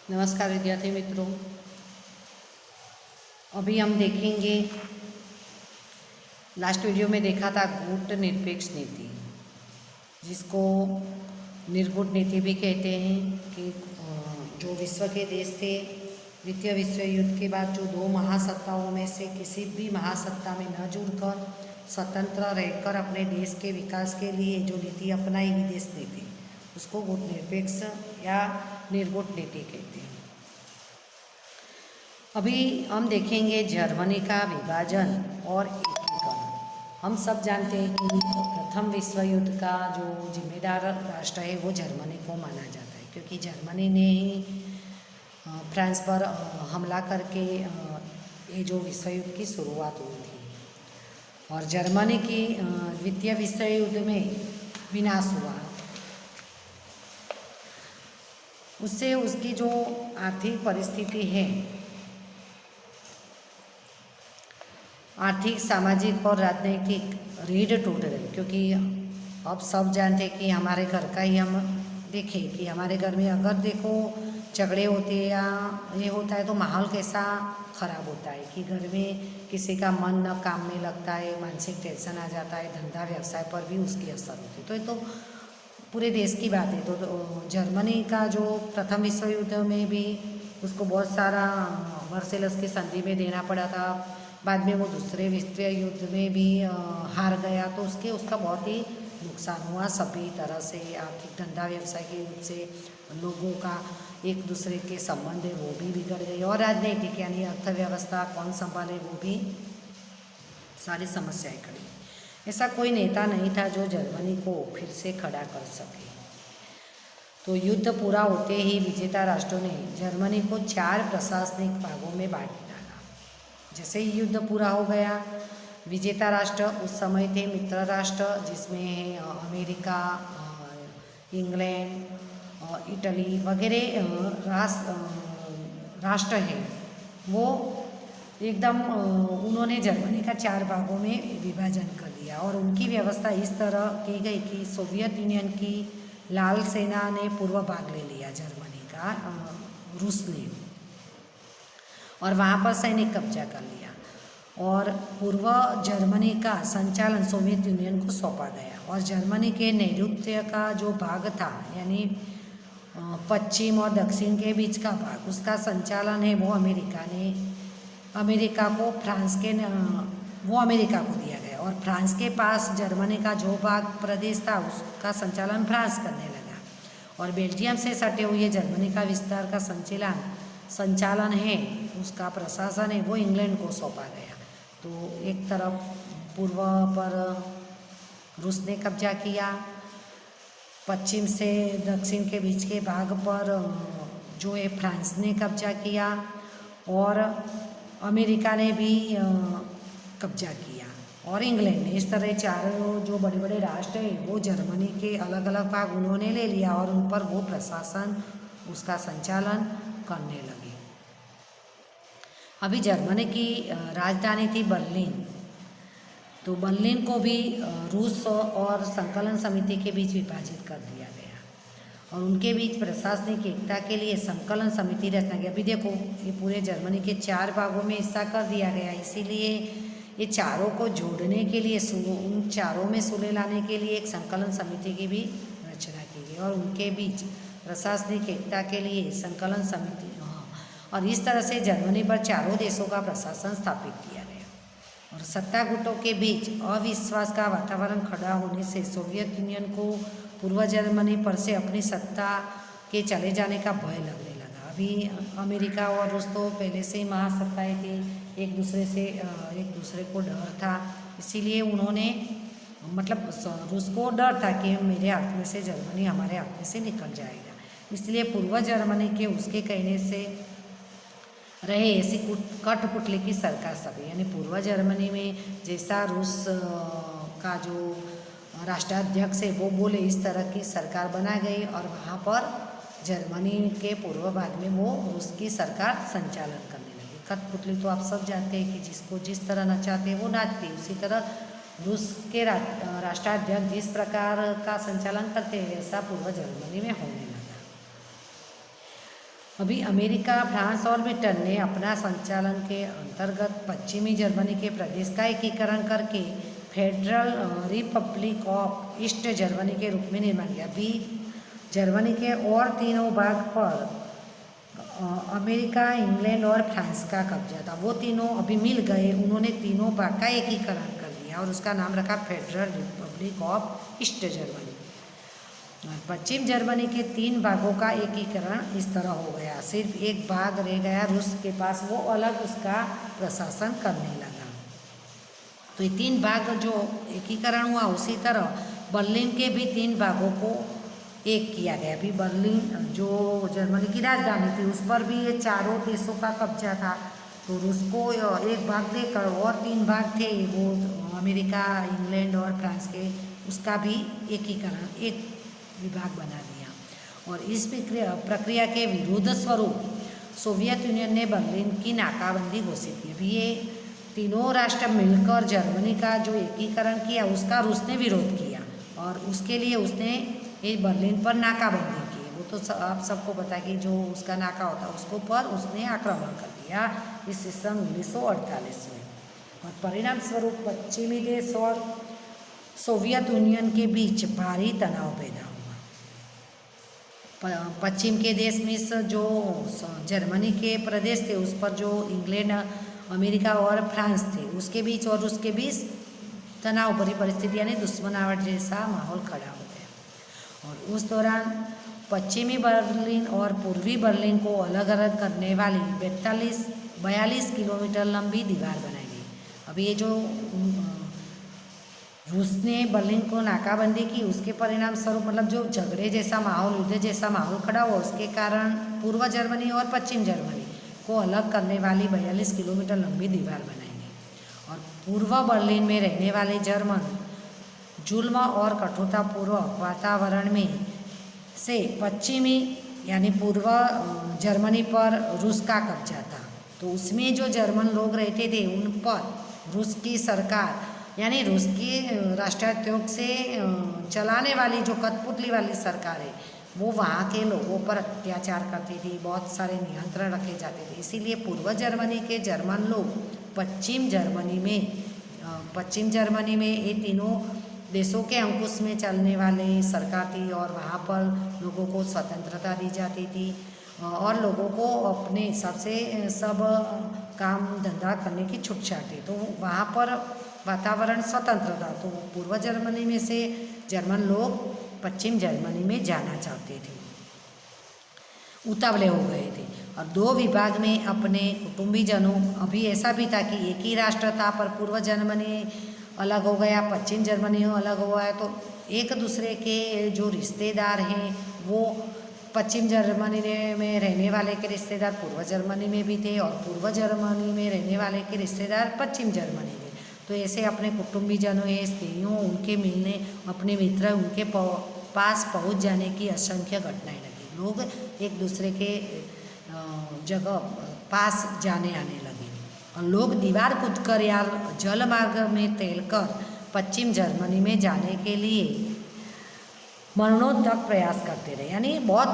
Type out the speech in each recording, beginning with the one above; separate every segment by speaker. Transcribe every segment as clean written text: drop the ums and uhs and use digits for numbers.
Speaker 1: नमस्कार विद्यार्थी मित्रों। अभी हम देखेंगे, लास्ट वीडियो में देखा था गुट निरपेक्ष नीति, जिसको निर्गुट नीति भी कहते हैं। कि जो विश्व के देश थे, द्वितीय विश्व युद्ध के बाद जो दो महासत्ताओं में से किसी भी महासत्ता में न जुड़कर स्वतंत्र रहकर अपने देश के विकास के लिए जो नीति अपनाई विदेश नीति, उसको गुट निरपेक्ष या निर्गुट नीति कहते हैं। अभी हम देखेंगे जर्मनी का विभाजन और एकीकरण। हम सब जानते हैं कि प्रथम विश्व युद्ध का जो जिम्मेदार राष्ट्र है वो जर्मनी को माना जाता है, क्योंकि जर्मनी ने ही फ्रांस पर हमला करके ये जो विश्व युद्ध की शुरुआत हुई थी। और जर्मनी की द्वितीय विश्व युद्ध में विनाश हुआ। उससे उसकी जो आर्थिक परिस्थिति है, आर्थिक, सामाजिक और राजनीतिक रीढ़ टूट रही। क्योंकि अब सब जानते हैं कि हमारे घर का ही हम देखें कि हमारे घर में अगर देखो झगड़े होते हैं या ये होता है तो माहौल कैसा ख़राब होता है कि घर में किसी का मन न काम में लगता है, मानसिक टेंशन आ जाता है, धंधा व्यवसाय पर भी उसकी असर होती है। तो ये तो पूरे देश की बात है। तो जर्मनी का जो प्रथम विश्व युद्ध में भी उसको बहुत सारा वर्सेलस की संधि में देना पड़ा था। बाद में वो दूसरे विश्व युद्ध में भी हार गया, तो उसका बहुत ही नुकसान हुआ सभी तरह से। आर्थिक, धंधा व्यवसाय के रूप से लोगों का एक दूसरे के संबंध है वो भी बिगड़ गए, और राजनीतिक यानी अर्थव्यवस्था कौन संभाले वो भी सारी समस्याएं खड़ी। ऐसा कोई नेता नहीं था जो जर्मनी को फिर से खड़ा कर सके। तो युद्ध पूरा होते ही विजेता राष्ट्रों ने जर्मनी को 4 प्रशासनिक भागों में बांट डाला। जैसे ही युद्ध पूरा हो गया, विजेता राष्ट्र उस समय थे मित्र राष्ट्र, जिसमें अमेरिका, इंग्लैंड, इटली वगैरह राष्ट्र हैं। वो एकदम उन्होंने जर्मनी का 4 भागों में विभाजन कर दिया, और उनकी व्यवस्था इस तरह की गई कि सोवियत यूनियन की लाल सेना ने पूर्व भाग ले लिया जर्मनी का, रूस ने, और वहाँ पर सैनिक कब्जा कर लिया, और पूर्व जर्मनी का संचालन सोवियत यूनियन को सौंपा गया। और जर्मनी के नैऋत्य का जो भाग था, यानी पश्चिम और दक्षिण के बीच का भाग, उसका संचालन है वो अमेरिका को दिया गया। और फ्रांस के पास जर्मनी का जो भाग प्रदेश था उसका संचालन फ्रांस करने लगा। और बेल्जियम से सटे हुए जर्मनी का विस्तार का संचालन है, उसका प्रशासन है वो इंग्लैंड को सौंपा गया। तो एक तरफ पूर्व पर रूस ने कब्जा किया, पश्चिम से दक्षिण के बीच के भाग पर जो है फ्रांस ने कब्जा किया, और अमेरिका ने भी कब्जा किया, और इंग्लैंड ने। इस तरह चारों जो बड़े बड़े राष्ट्र हैं वो जर्मनी के अलग अलग भाग उन्होंने ले लिया, और उन पर वो प्रशासन, उसका संचालन करने लगे। अभी जर्मनी की राजधानी थी बर्लिन। तो बर्लिन को भी रूस और संकलन समिति के बीच विभाजित कर दिया गया, और उनके बीच प्रशासनिक एकता के लिए संकलन समिति रचना गई। अभी देखो, ये पूरे जर्मनी के 4 भागों में हिस्सा कर दिया गया, इसीलिए ये चारों को जोड़ने के लिए, उन चारों में सुलह लाने के लिए एक संकलन समिति की भी रचना की गई, और उनके बीच प्रशासनिक एकता के लिए संकलन समिति। और इस तरह से जर्मनी पर चारों देशों का प्रशासन स्थापित किया गया। और सत्ता गुटों के बीच अविश्वास का वातावरण खड़ा होने से सोवियत यूनियन को पूर्व जर्मनी पर से अपनी सत्ता के चले जाने का भय लगने लगा। अभी अमेरिका और रूस तो पहले से ही महासत्ताएं थी, एक दूसरे को डर था, इसीलिए उन्होंने, मतलब रूस को डर था कि मेरे हाथ में से जर्मनी हमारे हाथ में से निकल जाएगा, इसलिए पूर्व जर्मनी के उसके कहने से रहे ऐसी कठपुतली की सरकार सभी, यानी पूर्व जर्मनी में जैसा रूस का जो राष्ट्राध्यक्ष है वो बोले इस तरह की सरकार बना गई, और वहाँ पर जर्मनी के पूर्व भाग में वो रूस की सरकार संचालन करने लगी। कठपुतली तो आप सब जानते हैं कि जिसको जिस तरह नचाते हैं वो नाचते हैं, उसी तरह रूस के राष्ट्राध्यक्ष जिस प्रकार का संचालन करते हैं वैसा पूर्व जर्मनी में होने लगा। अभी अमेरिका, फ्रांस और ब्रिटेन ने अपना संचालन के अंतर्गत पश्चिमी जर्मनी के प्रदेश का एकीकरण करके federal Republic of east Germany के रूप में निर्माण किया। अभी जर्मनी के और तीनों भाग पर अमेरिका, इंग्लैंड और फ्रांस का कब्जा था। वो तीनों अभी मिल गए, उन्होंने तीनों भाग का एकीकरण कर दिया और उसका नाम रखा federal Republic of east Germany. Paschim Germany के 3 भागों का एकीकरण इस तरह हो गया, सिर्फ एक भाग रह गया रूस के पास, वो अलग उसका प्रशासन करने लगा। तो ये 3 भाग जो एकीकरण हुआ, उसी तरह बर्लिन के भी 3 भागों को एक किया गया। अभी बर्लिन जो जर्मनी की राजधानी थी, उस पर भी ये चारों देशों का कब्जा था। तो रूस को एक भाग देकर और 3 भाग थे, वो अमेरिका, इंग्लैंड और फ्रांस के, उसका भी एकीकरण, एक विभाग बना दिया। और इस प्रक्रिया के विरोध स्वरूप सोवियत यूनियन ने बर्लिन की नाकाबंदी घोषित की। अभी ये तीनों राष्ट्र मिलकर जर्मनी का जो एकीकरण किया, उसका रूस ने विरोध किया और उसके लिए उसने ये बर्लिन पर नाकाबंदी की। वो तो आप सबको पता है कि जो उसका नाका होता है उसको पर उसने आक्रमण कर दिया इस सन 1948 में। और परिणाम स्वरूप पश्चिमी देश और सोवियत यूनियन के बीच भारी तनाव पैदा हुआ। पश्चिम के देश में जो जर्मनी के प्रदेश थे, उस पर जो इंग्लैंड, अमेरिका और फ्रांस थे, उसके बीच और उसके बीच तनाव भरी परिस्थिति यानी दुश्मनावट जैसा माहौल खड़ा हो गया। और उस दौरान पश्चिमी बर्लिन और पूर्वी बर्लिन को अलग अलग करने वाली 42 किलोमीटर लंबी दीवार बनाई गई। अभी ये जो रूस ने बर्लिन को नाकाबंदी की, उसके परिणाम स्वरूप मतलब जो झगड़े जैसा माहौल, युद्ध जैसा माहौल खड़ा हुआ, उसके कारण पूर्व जर्मनी और पश्चिम जर्मनी को अलग करने वाली 42 किलोमीटर लंबी दीवार बनाई गई। और पूर्व बर्लिन में रहने वाले जर्मन जुल्म और कठोरतापूर्वक वातावरण में से पश्चिमी यानी पूर्व जर्मनी पर रूस का कब्जा था। तो उसमें जो जर्मन लोग रहते थे, उन पर रूस की सरकार यानी रूस की राष्ट्राध्यक्ष से चलाने वाली जो कठपुतली वाली सरकार है, वो वहाँ के लोगों पर अत्याचार करती थी, बहुत सारे नियंत्रण रखे जाते थे। इसीलिए पूर्व जर्मनी के जर्मन लोग पश्चिम जर्मनी में ये तीनों देशों के अंकुश में चलने वाली सरकार थी और वहाँ पर लोगों को स्वतंत्रता दी जाती थी और लोगों को अपने हिसाब से सब काम धंधा करने की छूट-छाट थी। तो वहाँ पर वातावरण स्वतंत्र था। तो पूर्व जर्मनी में से जर्मन लोग पश्चिम जर्मनी में जाना चाहते थे, उतावले हो गए थे। और 2 विभाग में अपने कुटुंबीजनों, अभी ऐसा भी था कि एक ही राष्ट्र था पर पूर्व जर्मनी अलग हो गया, पश्चिम जर्मनी अलग हो गया, तो एक दूसरे के जो रिश्तेदार हैं वो पश्चिम जर्मनी में रहने वाले के रिश्तेदार पूर्व जर्मनी में भी थे और पूर्व जर्मनी में रहने वाले के रिश्तेदार पश्चिम जर्मनी में। तो ऐसे अपने कुटुंबीजनों, स्त्रियों, उनके मिलने, अपने मित्र उनके पास पहुंच जाने की असंख्य घटनाएं लगी। लोग एक दूसरे के जगह पास जाने आने लगे और लोग दीवार कूदकर या जल मार्ग में तैरकर पश्चिम जर्मनी में जाने के लिए मरणोत्तक प्रयास करते रहे। यानी बहुत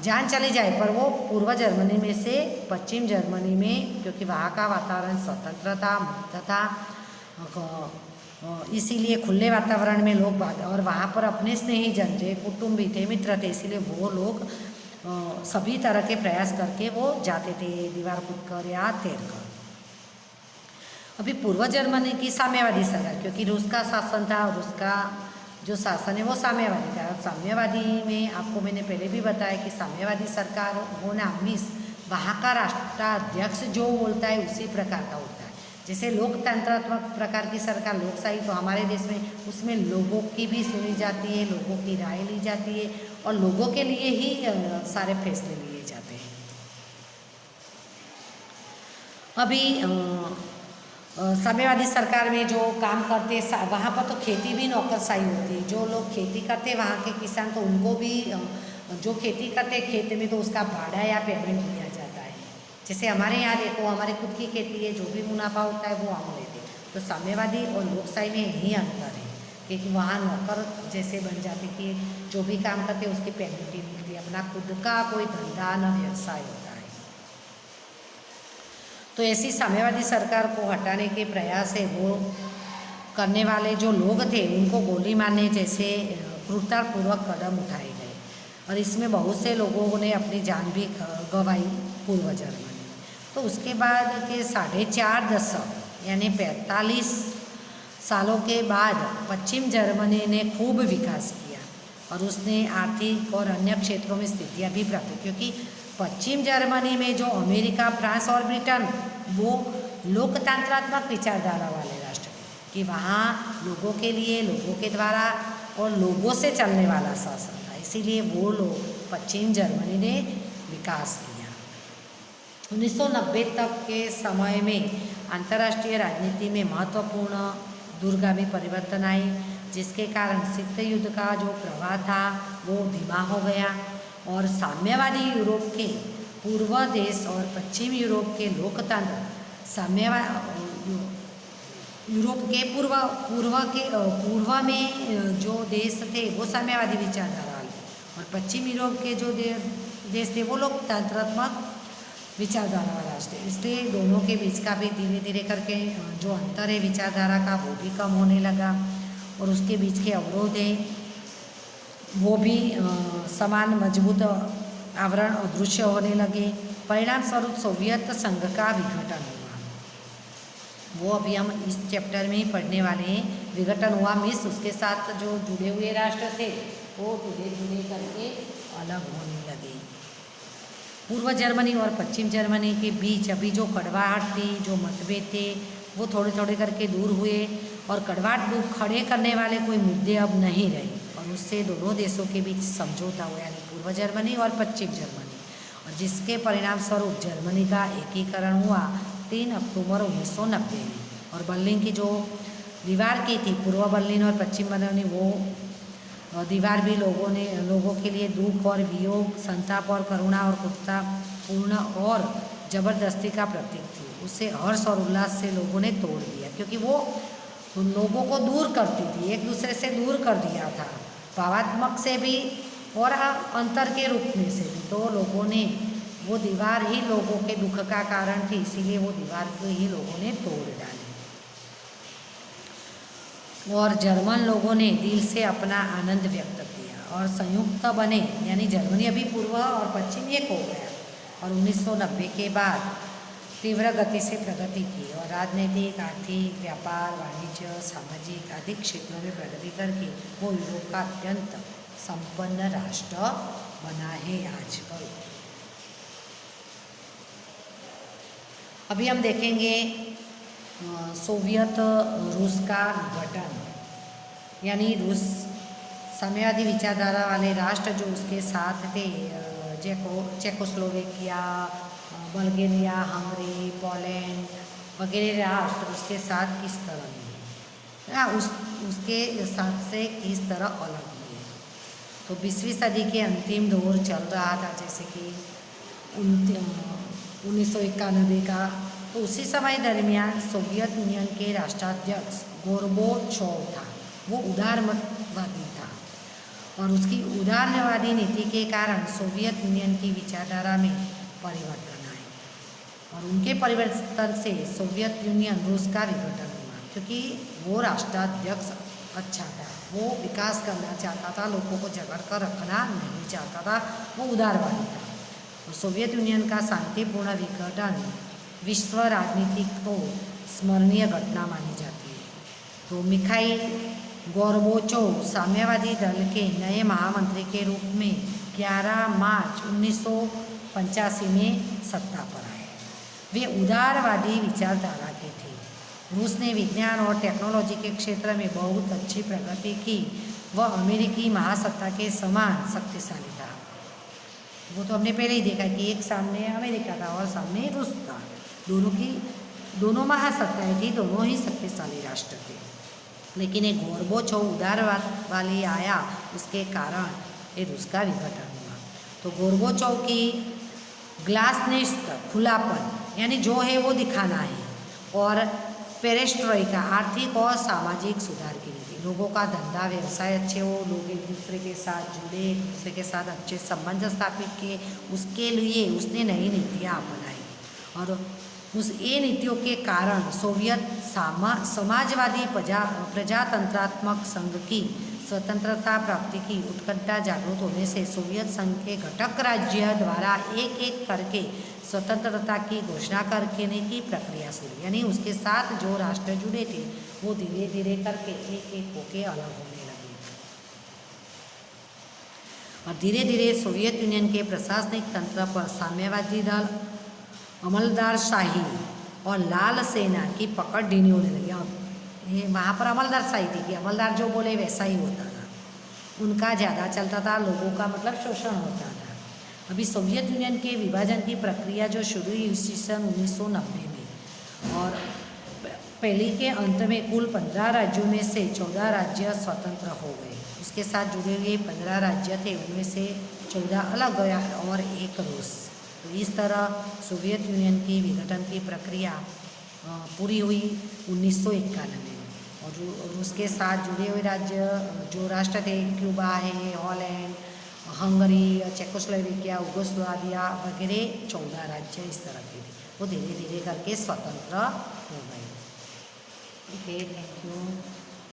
Speaker 1: जान चली जाए पर वो पूर्व जर्मनी में से पश्चिम जर्मनी में, क्योंकि वहाँ का वातावरण स्वतंत्र था, मुक्त था, इसीलिए खुले वातावरण में लोग और वहाँ पर अपने स्नेही जन थे, कुटुंबी थे, मित्र थे, इसीलिए वो लोग सभी तरह के प्रयास करके वो जाते थे, दीवार कूदकर या तैरकर। अभी पूर्व जर्मनी की साम्यवादी सरकार, क्योंकि रूस का शासन था और उसका जो शासन है वो साम्यवादी था। साम्यवादी में आपको मैंने पहले भी बताया कि साम्यवादी सरकार होना मीन्स वहाँ का राष्ट्राध्यक्ष जो बोलता है उसी प्रकार का होता है। जैसे लोकतंत्रात्मक प्रकार की सरकार, लोकशाही, तो हमारे देश में उसमें लोगों की भी सुनी जाती है, लोगों की राय ली जाती है और लोगों के लिए ही सारे फैसले लिए जाते हैं। अभी साम्यवादी सरकार में जो काम करते वहाँ पर तो खेती भी नौकरशाही होती है। जो लोग खेती करते वहाँ के किसान, तो उनको भी जो खेती करते खेत में तो उसका भाड़ा या पेमेंट दिया जाता है। जैसे हमारे यहाँ देखो, हमारी खुद की खेती है, जो भी मुनाफा होता है वो हम लेते हैं। तो साम्यवादी और लोकशाही में यही अंतर है क्योंकि वहाँ नौकर जैसे बन जाते कि जो भी काम करते उसकी पेमेंट ही मिलती है, अपना खुद का कोई धंधा न व्यवसाय होता है। तो ऐसी साम्यवादी सरकार को हटाने के प्रयास है वो करने वाले जो लोग थे उनको गोली मारने जैसे क्रूरतापूर्वक कदम उठाए गए और इसमें बहुत से लोगों ने अपनी जान भी गंवाई पूर्व जर्मनी। तो उसके बाद के 4.5 दशक यानी 45 सालों के बाद पश्चिम जर्मनी ने खूब विकास किया और उसने आर्थिक और अन्य क्षेत्रों में स्थितियाँ भी प्राप्त की, क्योंकि पश्चिम जर्मनी में जो अमेरिका, फ्रांस और ब्रिटेन वो लोकतंत्रात्मक विचारधारा वाले राष्ट्र थे कि वहाँ लोगों के लिए, लोगों के द्वारा और लोगों से चलने वाला शासन था, इसीलिए वो लोग पश्चिम जर्मनी ने विकास किया। 1990 तक के समय में अंतर्राष्ट्रीय राजनीति में महत्वपूर्ण दूरगामी परिवर्तन आए, जिसके कारण शीत युद्ध का जो प्रवाह था वो धीमा हो गया और साम्यवादी यूरोप के पूर्व देश और पश्चिम यूरोप के लोकतंत्र यूरोप के पूर्व में जो देश थे वो साम्यवादी विचारधारा वाले और पश्चिम यूरोप के जो देश थे वो लोकतंत्रात्मक विचारधारा वाला राष्ट्र, इसलिए दोनों के बीच का भी धीरे धीरे करके जो अंतर है विचारधारा का वो भी कम होने लगा और उसके बीच के अवरोध है वो भी समान मजबूत आवरण अदृश्य होने लगे। परिणाम स्वरूप सोवियत संघ का विघटन हुआ, वो अभी हम इस चैप्टर में ही पढ़ने वाले हैं। विघटन हुआ मीन्स उसके साथ जो जुड़े हुए राष्ट्र थे वो धीरे धीरे करके अलग होने लगे। पूर्व जर्मनी और पश्चिम जर्मनी के बीच अभी जो कड़वाहट थी, जो मतभेद थे वो थोड़े थोड़े करके दूर हुए और कड़वाहट खड़े करने वाले कोई मुद्दे अब नहीं रहे और उससे दोनों देशों के बीच समझौता हुआ, यानी पूर्व जर्मनी और पश्चिम जर्मनी, और जिसके परिणाम स्वरूप जर्मनी का एकीकरण हुआ 3 अक्टूबर 1990 में। और बर्लिन की जो दीवार की थी, पूर्व बर्लिन और पश्चिम बर्लिन, वो दीवार भी लोगों के लिए दुख और वियोग, संताप और करुणा और क्रूरतापूर्ण और जबरदस्ती का प्रतीक थी। उसे हर्ष और उल्लास से लोगों ने तोड़ दिया, क्योंकि वो लोगों को दूर करती थी, एक दूसरे से दूर कर दिया था, भावात्मक से भी और अंतर के रूप में से भी। तो लोगों ने वो दीवार ही लोगों के दुख का कारण थी, इसीलिए वो दीवार को ही लोगों ने तोड़ डाली और जर्मन लोगों ने दिल से अपना आनंद व्यक्त किया और संयुक्त बने, यानी जर्मनी अभी पूर्व और पश्चिम एक हो गया और 1990 के बाद तीव्र गति से प्रगति की और राजनीतिक, आर्थिक, व्यापार, वाणिज्य, सामाजिक आदि क्षेत्रों में प्रगति करके वो यूरोप का अत्यंत संपन्न राष्ट्र बना है आजकल। अभी हम देखेंगे सोवियत रूस का विघटन, यानी रूस साम्यवादी विचारधारा वाले राष्ट्र जो उसके साथ थे, चेकोस्लोवेकिया, बल्गेरिया, हंगरी, पोलैंड वगैरह राष्ट्र उसके साथ किस तरह हुए, उसके साथ से किस तरह अलग हुए। तो 20वीं सदी के अंतिम दौर चल रहा था, जैसे कि 1991 का, तो उसी समय दरमियान सोवियत यूनियन के राष्ट्राध्यक्ष गोर्बाचोव था, वो उदारमतवादी था और उसकी उदारवादी नीति के कारण सोवियत यूनियन की विचारधारा में परिवर्तन आए और उनके परिवर्तन से सोवियत यूनियन रूस का विघटन हुआ, क्योंकि वो राष्ट्राध्यक्ष अच्छा था, वो विकास करना चाहता था, लोगों को जकड़ कर रखना नहीं चाहता था, वो उदारवादी था। और सोवियत यूनियन का शांतिपूर्ण विघटन विश्व राजनीति को स्मरणीय घटना मानी जाती है। तो मिखाइल गोर्बाचोव साम्यवादी दल के नए महामंत्री के रूप में 11 मार्च 1985 में सत्ता पर आए। वे उदारवादी विचारधारा के थे। रूस ने विज्ञान और टेक्नोलॉजी के क्षेत्र में बहुत अच्छी प्रगति की। वह अमेरिकी महासत्ता के समान शक्तिशाली था। वो तो हमने पहले ही देखा कि एक सामने अमेरिका था और सामने रूस था, दोनों महासत्ताएं थी, दोनों ही शक्तिशाली राष्ट्र थे। लेकिन एक गोर्बाचोव उदारवाद वाली आया, उसके कारण ये रूस का विघटन हुआ। तो गोर्बाचोव की ग्लासनिस्ट खुलापन, यानी जो है वो दिखाना है, और पेरेस्ट्रोइका आर्थिक और सामाजिक सुधार की नीति, लोगों का धंधा व्यवसाय अच्छे हो, लोग एक दूसरे के साथ जुड़े, एक दूसरे के साथ अच्छे संबंध स्थापित किए, उसके लिए उसने नई नीतियाँ अपनाई। और उस ये नीतियों के कारण सोवियत समाजवादी प्रजातंत्रात्मक संघ की स्वतंत्रता प्राप्ति की उत्कंठा जागृत होने से सोवियत संघ के घटक राज्य द्वारा एक एक करके स्वतंत्रता की घोषणा करने की प्रक्रिया शुरू, यानी उसके साथ जो राष्ट्र जुड़े थे वो धीरे धीरे करके एक एक होके अलग होने लगे। और धीरे धीरे सोवियत यूनियन के प्रशासनिक तंत्र पर साम्यवादी दल, अमलदारशाही और लाल सेना की पकड़ ढीली होने लगी। ये वहाँ पर अमलदारशाही थी कि अमलदार जो बोले वैसा ही होता था, उनका ज़्यादा चलता था, लोगों का मतलब शोषण होता था। अभी सोवियत यूनियन के विभाजन की प्रक्रिया जो शुरू हुई ईस्वी सन 1990 में, और पहले के अंत में कुल 15 राज्यों में से 14 राज्य स्वतंत्र हो गए। उसके साथ जुड़े हुए 15 राज्य थे, उनमें से 14 अलग गया और एक रूस। तो इस तरह सोवियत यूनियन की विघटन की प्रक्रिया पूरी हुई 1991 में। और उसके साथ जुड़े हुए राज्य जो राष्ट्र थे, क्यूबा है, हॉलैंड, हंगरी, चेकोस्लोवाकिया, युगोस्लाविया वगैरह 14 राज्य इस तरह के थे, वो धीरे धीरे करके स्वतंत्र हो गए। Okay, thank you.